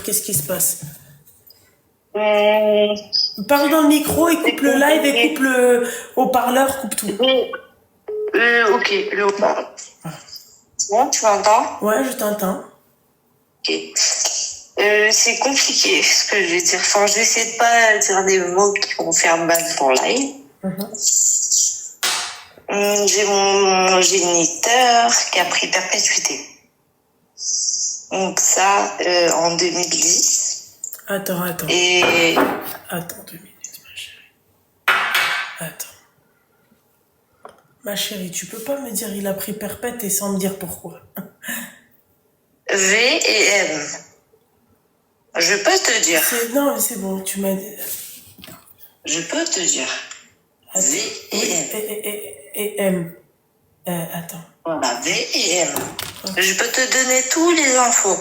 qu'est-ce qui se passe? Parle dans le micro et coupe le live et coupe le haut-parleur, coupe tout. Ok, le haut-parleur. Bon, tu m'entends? Ouais, je t'entends. Ok. C'est compliqué ce que je vais dire. Enfin, je vais essayer de pas dire des mots qui vont faire mal pour live. J'ai mon géniteur qui a pris perpétuité. Donc ça, en 2010. Attends. Et... Attends 2 minutes, ma chérie. Attends. Ma chérie, tu peux pas me dire il a pris perpète et sans me dire pourquoi. V et M. Je peux te dire. Non, mais c'est bon, tu m'as dit. Je peux te dire. V et M. Et M. Attends. Voilà, V et M. Okay. Je peux te donner tous les infos.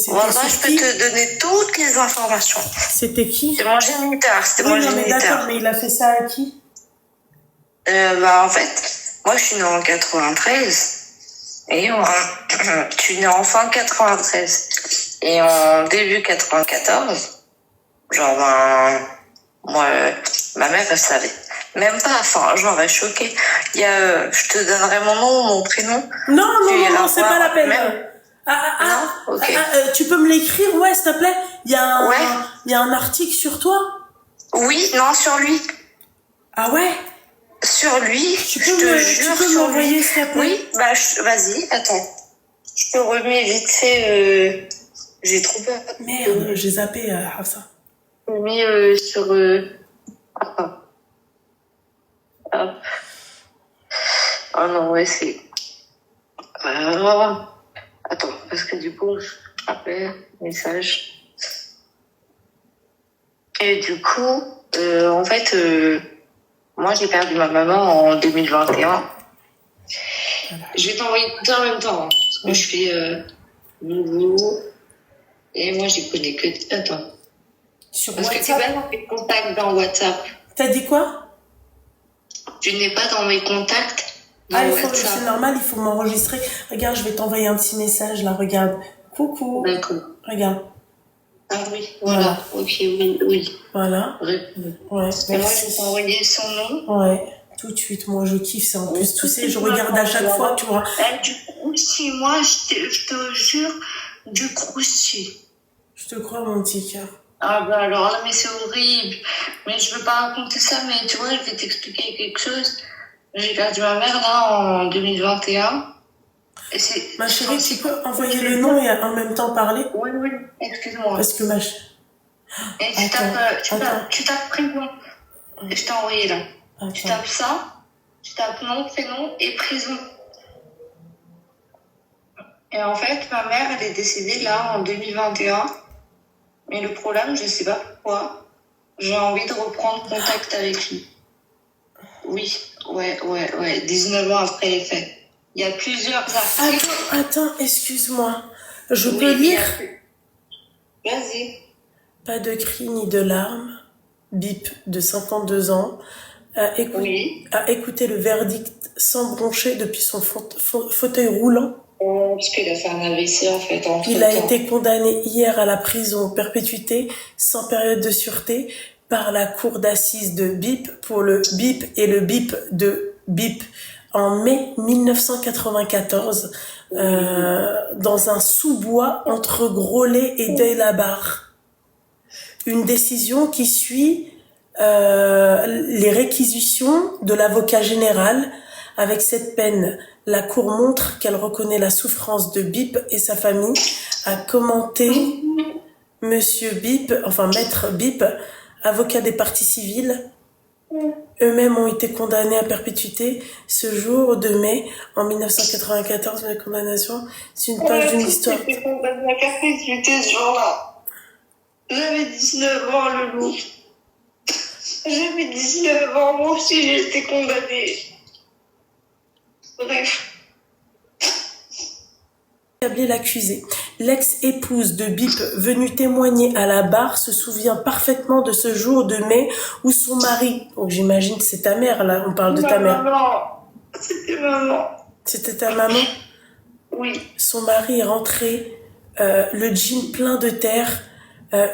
Voilà, je peux te donner toutes les informations. C'était qui? C'est mon géniteur. C'était mon géniteur. D'accord, mais il a fait ça à qui? En fait, moi je suis née en 93. Et je suis née en fin 93. Et en début 94, genre, moi, ma mère, elle savait. Même pas, enfin, genre, elle est choquée. Je te donnerai mon nom, mon prénom. Non, c'est pas la peine. Même... Ok. Tu peux me l'écrire, ouais, s'il te plaît? Il y a un article sur toi? Oui, non, sur lui. Ah ouais? Sur lui, tu peux m'envoyer, s'il te plaît? Oui, vas-y, attends. Je te remets vite fait, j'ai trop peur. Merde, j'ai zappé, Hafsa. Je mets sur... Attends. Hop. Oh non, ouais, c'est... Attends, parce que du coup, appel, message. Et du coup, en fait, moi, j'ai perdu ma maman en 2021. Je vais t'envoyer tout en même temps, hein, parce que je fais nouveau. Et moi, j'y connais que... Attends. Sur parce WhatsApp? que tu n'es pas dans mes contacts dans WhatsApp. T'as dit quoi? Tu n'es pas dans mes contacts. C'est normal, il faut m'enregistrer. Regarde, je vais t'envoyer un petit message, là, regarde. Coucou. D'accord. Regarde. Ah oui, voilà. Ok, oui. Voilà. Ouais, moi, je vais t'envoyer son nom. Ouais, tout de suite. Moi, je kiffe. C'est en plus, tu sais, je regarde à chaque fois, tu vois. Du croustillant, moi, je te jure, du croustillant. Je te crois, mon petit cœur. Ah bah alors là, mais c'est horrible. Mais je veux pas raconter ça, mais tu vois, je vais t'expliquer quelque chose. J'ai perdu ma mère là en 2021. Et c'est... Ma chérie, tu peux envoyer le nom et en même temps parler? Oui, excuse-moi. Parce que Et tu tapes prison. Je t'ai envoyé là. Attends. Tu tapes ça, tu tapes nom, prénom et prison. Et en fait, ma mère, elle est décédée là en 2021. Mais le problème, je sais pas pourquoi, j'ai envie de reprendre contact avec lui. Oui, ouais, 19 ans après les faits. Il y a plusieurs articles. Attends, excuse-moi. Je peux lire? Vas-y. Pas de cris ni de larmes. Bip, de 52 ans, a écouté le verdict sans broncher depuis son fauteuil roulant. Parce qu'il a fait un AVC en fait. Il a été condamné hier à la prison perpétuité sans période de sûreté par la cour d'assises de Bip pour le Bip et le Bip de Bip en mai 1994 dans un sous-bois entre Groslay et Deuil-la-Barre. Une décision qui suit les réquisitions de l'avocat général. Avec cette peine, la Cour montre qu'elle reconnaît la souffrance de Bip et sa famille, a commenté Monsieur Bip, enfin Maître Bip, avocat des parties civiles. Eux-mêmes ont été condamnés à perpétuité ce jour de mai en 1994. La condamnation, c'est une page d'une histoire. J'ai été condamnée à perpétuité ce jour-là. J'avais 19 ans, le loup. J'avais 19 ans, moi aussi j'ai été condamnée. Bref. L'accusé. L'ex-épouse de Bip, venue témoigner à la barre, se souvient parfaitement de ce jour de mai où son mari, donc j'imagine que c'est ta mère là, on parle de ta mère. C'était maman. C'était ta maman? Oui. Son mari est rentré le jean plein de terre,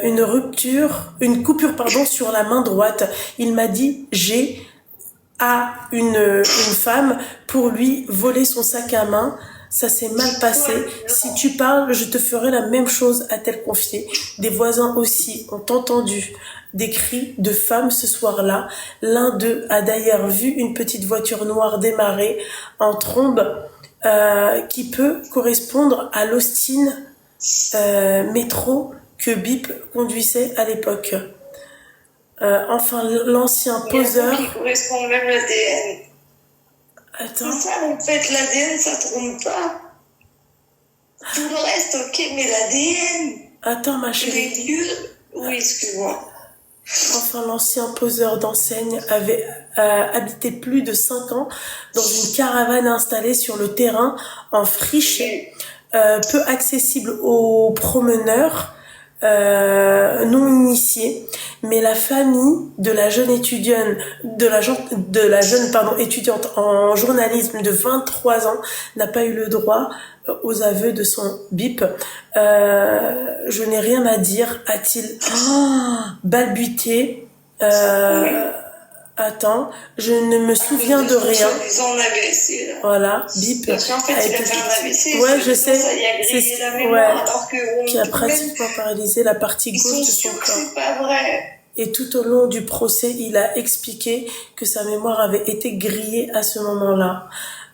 une coupure pardon sur la main droite. Il m'a dit j'ai à une femme pour lui voler son sac à main. Ça s'est mal passé. Si tu parles, je te ferai la même chose, a-t-elle confié. Des voisins aussi ont entendu des cris de femmes ce soir-là. L'un d'eux a d'ailleurs vu une petite voiture noire démarrer en trombe qui peut correspondre à l'Austin métro que Bip conduisait à l'époque. Enfin, l'ancien poseur... qui correspond même à l'ADN. Attends. C'est ça, en fait, l'ADN, ça trompe pas. Tout le reste, ok, mais l'ADN... Attends, ma chérie. Les lieux... Oui, excuse-moi. Enfin, l'ancien poseur d'enseigne avait habité plus de 5 ans dans une caravane installée sur le terrain en friche, peu accessible aux promeneurs non initiés. Mais la famille de la jeune étudiante, étudiante en journalisme de 23 ans n'a pas eu le droit aux aveux de son Bip. Je n'ai rien à dire, a-t-il balbuté. Attends, je ne me souviens de rien. Voilà, Bip. Parce qu'en fait, il a fait un AVC. Ouais, je sais. C'est la mémoire, alors que qui a pratiquement paralysé la partie gauche de son corps. C'est pas vrai. Et tout au long du procès, il a expliqué que sa mémoire avait été grillée à ce moment-là.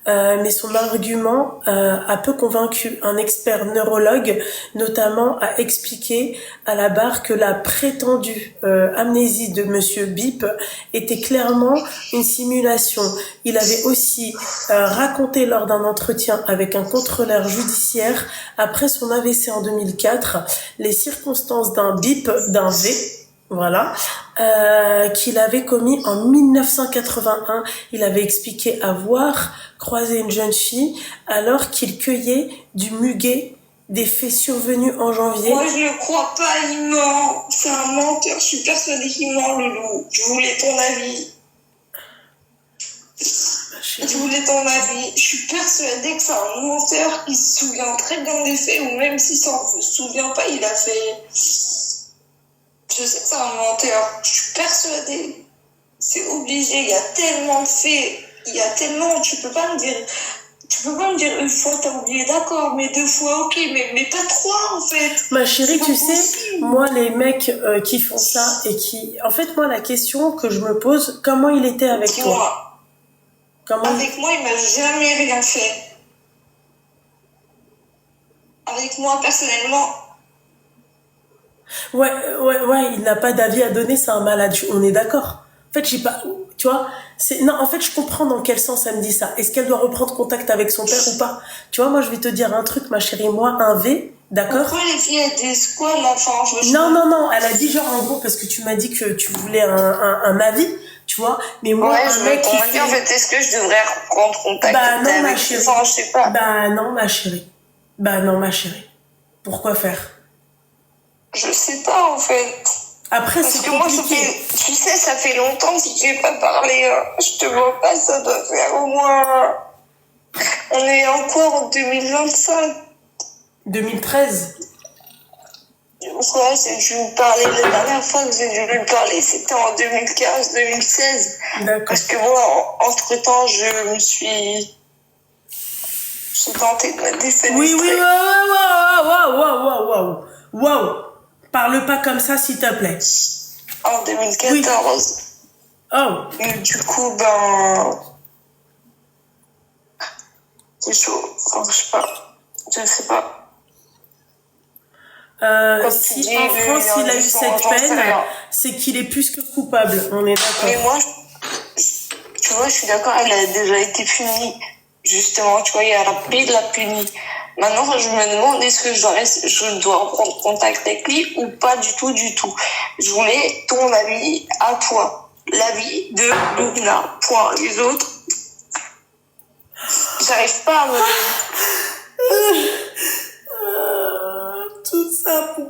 Mais son argument a peu convaincu. Un expert neurologue, notamment, a expliqué à la barre que la prétendue amnésie de Monsieur Bip était clairement une simulation. Il avait aussi raconté lors d'un entretien avec un contrôleur judiciaire, après son AVC en 2004, les circonstances d'un Bip, d'un V, voilà, qu'il avait commis en 1981. Il avait expliqué avoir croisé une jeune fille alors qu'il cueillait du muguet, des faits survenus en janvier. Moi, je ne crois pas, il ment. C'est un menteur. Je suis persuadée qu'il ment, Loulou. Je voulais ton avis. Je voulais ton avis. Je suis persuadée que c'est un menteur qui se souvient très bien des faits, ou même s'il s'en souvient pas, il a fait... Je sais que c'est un menteur, je suis persuadée. C'est obligé, il y a tellement de faits, il y a tellement, tu peux pas me dire une fois t'as oublié, d'accord, mais 2 fois, ok, mais pas 3 en fait. Ma chérie, tu sais, moi les mecs qui font ça et qui... En fait, moi la question que je me pose, comment il était avec toi? Avec moi, il m'a jamais rien fait. Avec moi, personnellement... Ouais, il n'a pas d'avis à donner, c'est un malade, on est d'accord. En fait, j'ai pas, tu vois, non, en fait, je comprends dans quel sens elle me dit ça. Est-ce qu'elle doit reprendre contact avec son père ou pas? Tu vois, moi, je vais te dire un truc, ma chérie, moi, un V, d'accord? Pourquoi les filles, elles disent quoi, la fin? Non, elle a dit genre, en gros, parce que tu m'as dit que tu voulais un avis, tu vois, mais moi, ouais, un mec qui fait... en fait, est-ce que je devrais reprendre contact non, ma chérie. Enfin, je sais pas. Bah non, ma chérie. Pourquoi faire? Je sais pas, en fait. Après, parce que moi, tu sais, ça fait longtemps que j'ai pas parlé. Je te vois pas, ça doit faire au moins... On est encore en 2025. 2013. Ouais, j'ai dû vous parler, la dernière fois que j'ai dû lui parler, c'était en 2015-2016. D'accord. Parce que moi, entre-temps, je me suis... J'ai tenté de me défenestrer. Oui, wow. Parle pas comme ça, s'il te plaît. En 2014. Oui. Oh. Et du coup, ben... C'est chaud. Enfin, je ne sais pas. Si en France il a eu cette peine, c'est qu'il est plus que coupable. On est d'accord. Mais moi, tu vois, je suis d'accord, elle a déjà été punie. Justement, tu vois, il y a la paix de la punie. Maintenant, je me demande est-ce que je dois reprendre contact avec lui ou pas du tout. Je voulais ton avis à toi. L'avis de Luna. Point. Les autres, j'arrive pas à me... Tout ça pour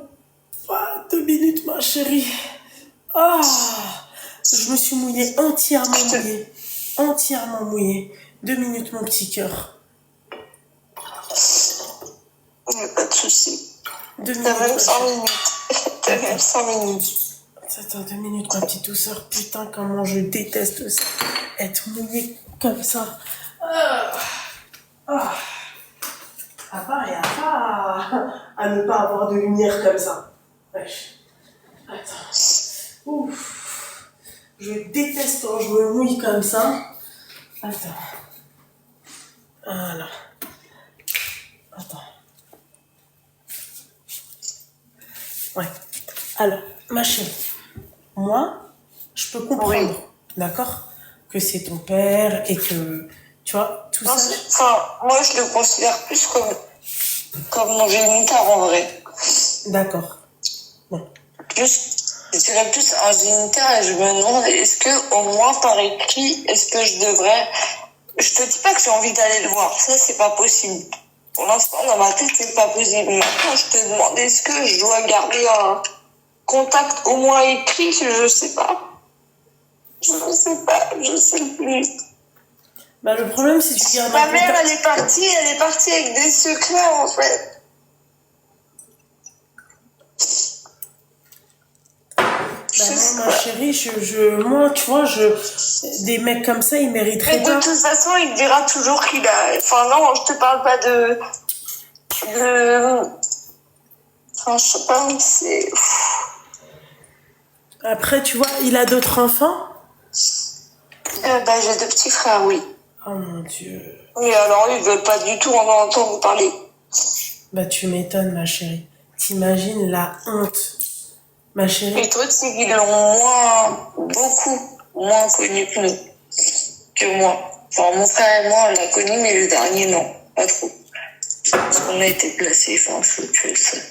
2 minutes, ma chérie. Je me suis mouillée, entièrement mouillée. 2 minutes, mon petit cœur. Pas de souci. 2 T'as minutes, même ma 100 chérie. minutes. T'as même 100 minutes. Attends, 2 minutes, ma petite douceur. Putain, comment je déteste ça. Être mouillée comme ça. Ah, ah. À part et à part à ne pas avoir de lumière comme ça. Wesh. Attends. Ouf. Je déteste quand je me mouille comme ça. Attends. Voilà. Attends. Ouais. Alors, ma chérie, moi, je peux comprendre, Oui. d'accord, que c'est ton père et que, tu vois, tout Non, ça. enfin, moi, je le considère plus comme mon géniteur en vrai. D'accord. Bon. Je dirais plus un géniteur et je me demande, est-ce que, au moins par écrit, est-ce que je devrais. Je te dis pas que j'ai envie d'aller le voir, ça, c'est pas possible. Pour l'instant, dans ma tête, c'est pas possible. Maintenant, je te demande, est-ce que je dois garder un contact au moins écrit? Je sais pas. Je sais plus. Bah, le problème, si tu gardes Ma un mère, contact. elle est partie avec des secrets, en fait. Bah, moi, ma chérie, moi, tu vois, des mecs comme ça, ils Mais mériteraient de pas. toute façon, il dira toujours qu'il a. Enfin, non, je te parle pas de. Enfin, je sais pas, c'est. Après, tu vois, il a d'autres enfants. Bah, j'ai 2 petits frères, oui. Oh mon Dieu. Oui, alors ils veulent pas du tout en entendre parler. Bah, tu m'étonnes, ma chérie. T'imagines la honte, ma Et chérie. le truc, c'est qu'ils l'ont beaucoup moins connu que nous. Que moi. Enfin, mon frère et moi, on l'a connu, mais le dernier, non. Pas trop. Parce qu'on a été placés, enfin, je le sais.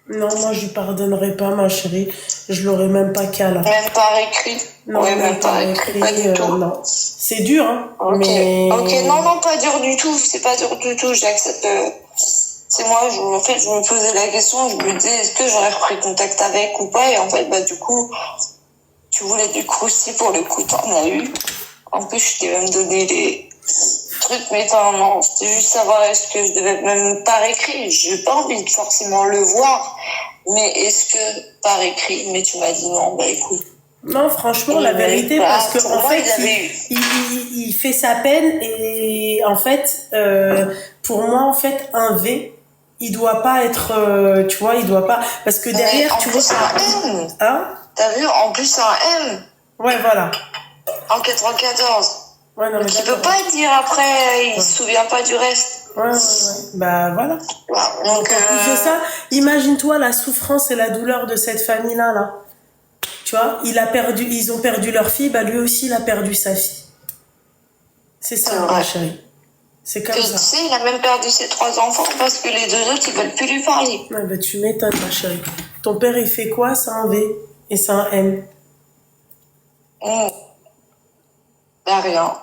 Non, moi, je lui pardonnerai pas, ma chérie. Je l'aurais même pas qu'à là. Même par écrit. Non, Ouais, même pas écrit, pas du tout. non. C'est dur, hein. Ok. Mais. Ok, non, pas dur du tout. C'est pas dur du tout. J'accepte. C'est moi, en fait, je me posais la question. Je me disais, est-ce que j'aurais repris contact avec ou pas? Et en fait, bah, du coup, tu voulais du crousty pour le coup, t'en as eu. En plus, je t'ai même donné les trucs, mais non, c'était juste savoir est-ce que je devais même par écrit. J'ai pas envie de forcément le voir. Mais est-ce que par écrit? Mais tu m'as dit non, bah écoute. Non, franchement, la vérité, parce que en fait, il fait sa peine et en fait, pour moi, en fait, un V, il doit pas être, tu vois, il doit pas, parce que derrière, tu vois. C'est un M. Hein? T'as vu, en plus, c'est un M. Ouais, voilà. En 94. Ouais, non, mais donc il peut pas dire après, il se souvient pas du reste. Ouais. Bah voilà. Ouais, donc en plus de ça, imagine-toi la souffrance et la douleur de cette famille-là, là. Tu vois, ils ont perdu leur fille, bah lui aussi il a perdu sa fille. C'est ça, ma chérie. C'est comme ça. Tu sais, il a même perdu ses 3 enfants parce que les 2 autres, ils veulent plus lui parler. Ouais, bah tu m'étonnes, ma chérie. Ton père, il fait quoi? C'est un V et c'est un M. Bah rien.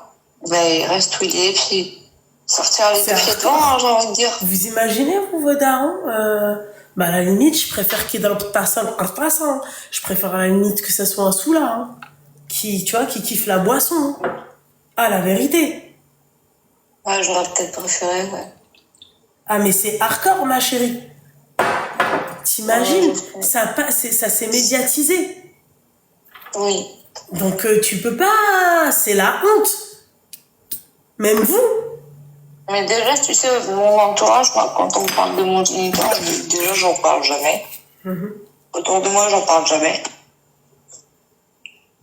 Bah il reste où il est, puis sortir les 2 pieds devant, hein, j'ai envie de dire. Vous imaginez, vous, vos darons bah à la limite, je préfère qu'il dans le passant. Je préfère à la limite que ça soit un soula, hein, qui, tu vois, qui kiffe la boisson. Hein. Ah, la vérité. Ouais, j'aurais peut-être préféré, ouais. Ah, mais c'est hardcore, ma chérie. T'imagines, ça s'est médiatisé. Oui. Donc, tu peux pas... C'est la honte. Même vous. Mais déjà, tu sais, mon entourage, moi, quand on parle de mon géniteur, déjà, j'en parle jamais. Autour de moi, j'en parle jamais.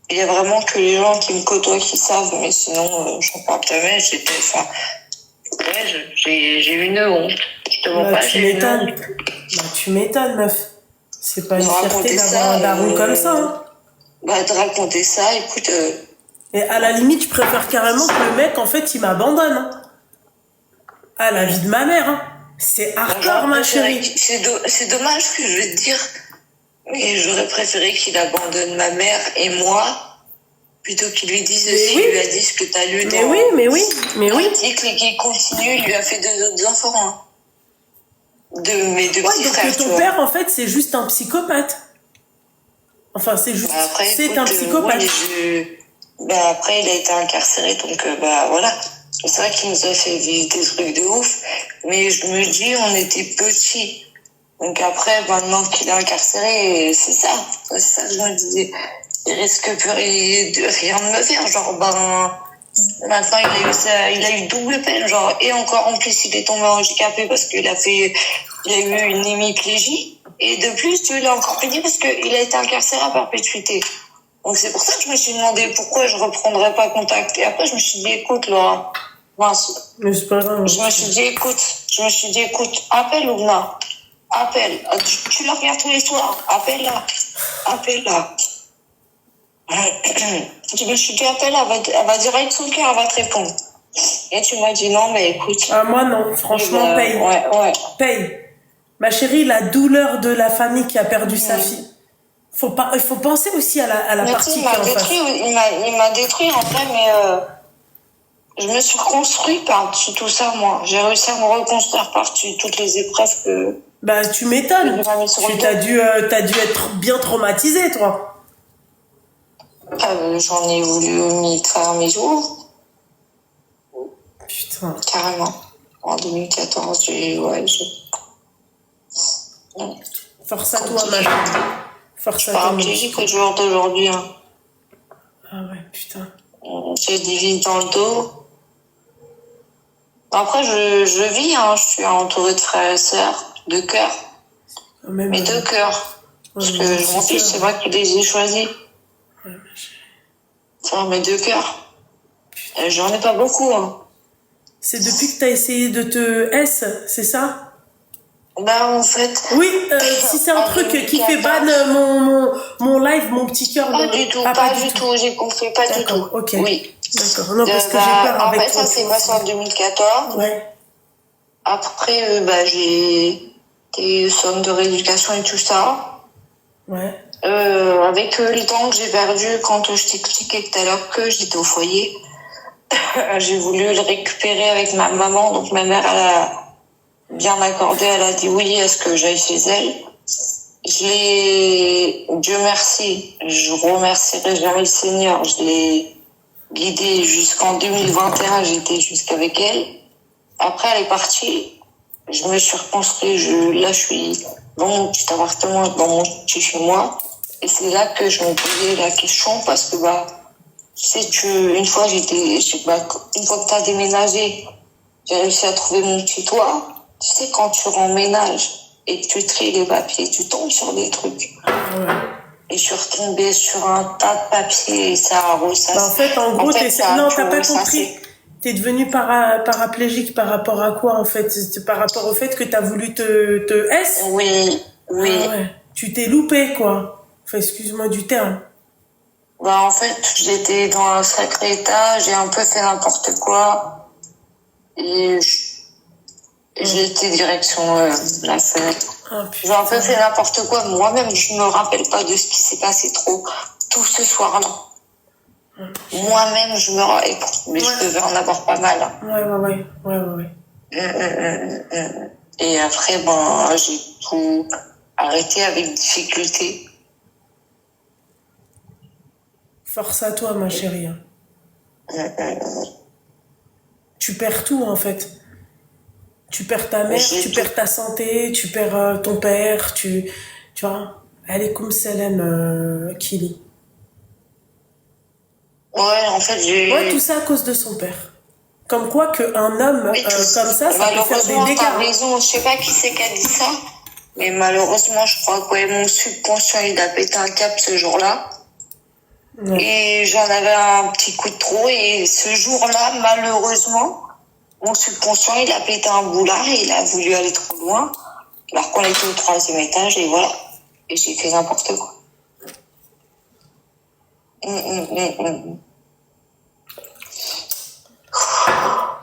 Il y a vraiment que les gens qui me côtoient qui savent, mais sinon, j'en parle jamais. J'ai une honte. Je te mens pas, j'ai une honte. Bah, tu m'étonnes, meuf. C'est pas une fierté d'avoir un daron comme ça. Hein. Bah, de raconter ça, écoute... Et à la limite, je préfère carrément que le mec, en fait, il m'abandonne. Hein. Ah, la vie de ma mère, hein. C'est hardcore, ma chérie. C'est dommage ce que je vais te dire. Mais j'aurais préféré qu'il abandonne ma mère et moi, plutôt qu'il lui dise s'il lui a dit ce que t'as lu dans l'article et qu'il continue, il lui a fait 2 autres enfants. Hein. De mes 2 petits frères. Donc ton père, en fait, c'est juste un psychopathe. Enfin, c'est juste... Bah après, c'est un psychopathe. Bah après, il a été incarcéré, donc bah voilà. C'est vrai qu'il nous a fait vivre des trucs de ouf, mais je me dis, on était petits. Donc après, maintenant qu'il est incarcéré, c'est ça. C'est ça que je me disais. Il risque plus de rien de me faire. Genre, maintenant il a eu double peine. Genre, et encore en plus, il est tombé handicapé parce il a eu une hémiplégie. Et de plus, il a encore payé parce qu'il a été incarcéré à perpétuité. Donc c'est pour ça que je me suis demandé pourquoi je reprendrais pas contact. Et après, je me suis dit, écoute, Laura, mince. Mais c'est pas grave. Je me suis dit, écoute, appelle Ougna. Appelle. Tu la regardes tous les soirs. Appelle-la. Appelle-la. Je me suis dit, appelle, elle va direct son cœur, elle va te répondre. Et tu m'as dit non, mais écoute. Ah, moi non, franchement, paye. Ouais. Paye. Ma chérie, la douleur de la famille qui a perdu sa fille. Il faut penser aussi à la partie qui est en face. Il m'a détruit en vrai, mais je me suis reconstruit par-dessus tout ça, moi. J'ai réussi à me reconstruire par-dessus toutes les épreuves que... Bah, tu m'étonnes. T'as dû être bien traumatisée, toi. J'en ai voulu m'y faire mes jours. Putain. Carrément. En 2014, Force à toi, ma chérie. Force à toi. J'ai que le jour d'aujourd'hui. Hein. Ah ouais, putain. J'ai des vides dans le dos. Après, je vis, hein. Je suis entourée de frères et sœurs, de cœur. Mais de cœur. Parce que mon fils, c'est vrai qu'il les a choisis. Ouais, ma chérie. Enfin, mais de cœur. J'en ai pas beaucoup, hein. C'est depuis que t'as essayé de te S, c'est ça? Bah, en fait. Oui, si c'est un truc qui fait ban mon live, mon petit cœur. Pas du tout, pas du tout, j'ai compris, pas du tout. Ok. Oui. D'accord, non, parce que j'ai peur avec toi. En fait, ça s'est passé en 2014. Ouais. Après, j'ai des sommes de rééducation et tout ça. Ouais. Avec le temps que j'ai perdu quand je t'expliquais tout à l'heure que j'étais au foyer, j'ai voulu le récupérer avec ma maman. Donc ma mère, elle a bien accordé, elle a dit oui, est-ce que j'aille chez elle. Dieu merci, je remercierai jamais le Seigneur. Je l'ai guidée jusqu'en 2021, j'étais jusqu'avec elle. Après, elle est partie. Je me suis reconstruit. Là, je suis dans mon petit appartement, dans mon petit chez moi. Et c'est là que je me posais la question parce que, une fois que t'as déménagé, j'ai réussi à trouver mon petit toit. Tu sais, quand tu remménages et que tu tries les papiers, tu tombes sur des trucs. Ouais. Et je suis retombée sur un tas de papiers et ça a ressassé. En fait, non, t'as pas compris. T'es devenue paraplégique par rapport à quoi, en fait? C'est par rapport au fait que t'as voulu te S? Oui. Ah ouais. Tu t'es loupé, quoi. Enfin, excuse-moi du terme. En fait, j'étais dans un sacré état, j'ai un peu fait n'importe quoi. Et j'ai été direction la fenêtre. J'ai un peu fait n'importe quoi. Moi-même, je me rappelle pas de ce qui s'est passé trop tout ce soir-là. Moi-même, je me rappelle. Mais je devais en avoir pas mal. Ouais. Et après, j'ai tout arrêté avec difficulté. Force à toi, ma chérie. Tu perds tout, en fait. Tu perds ta mère, tu perds ta santé, tu perds ton père, tu vois. Elle est comme Selem Kili. Ouais, en fait, Ouais, tout ça à cause de son père. Comme quoi qu'un homme comme ça peut faire des dégâts. T'as raison, je sais pas qui c'est qui a dit ça, mais malheureusement, je crois que mon subconscient, il a pété un câble ce jour-là. Ouais. Et j'en avais un petit coup de trop, et ce jour-là, malheureusement, mon subconscient, il a pété un boulard et il a voulu aller trop loin, alors qu'on était au 3e étage, et voilà. Et j'ai fait n'importe quoi.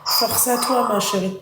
Force à toi, ma chérie.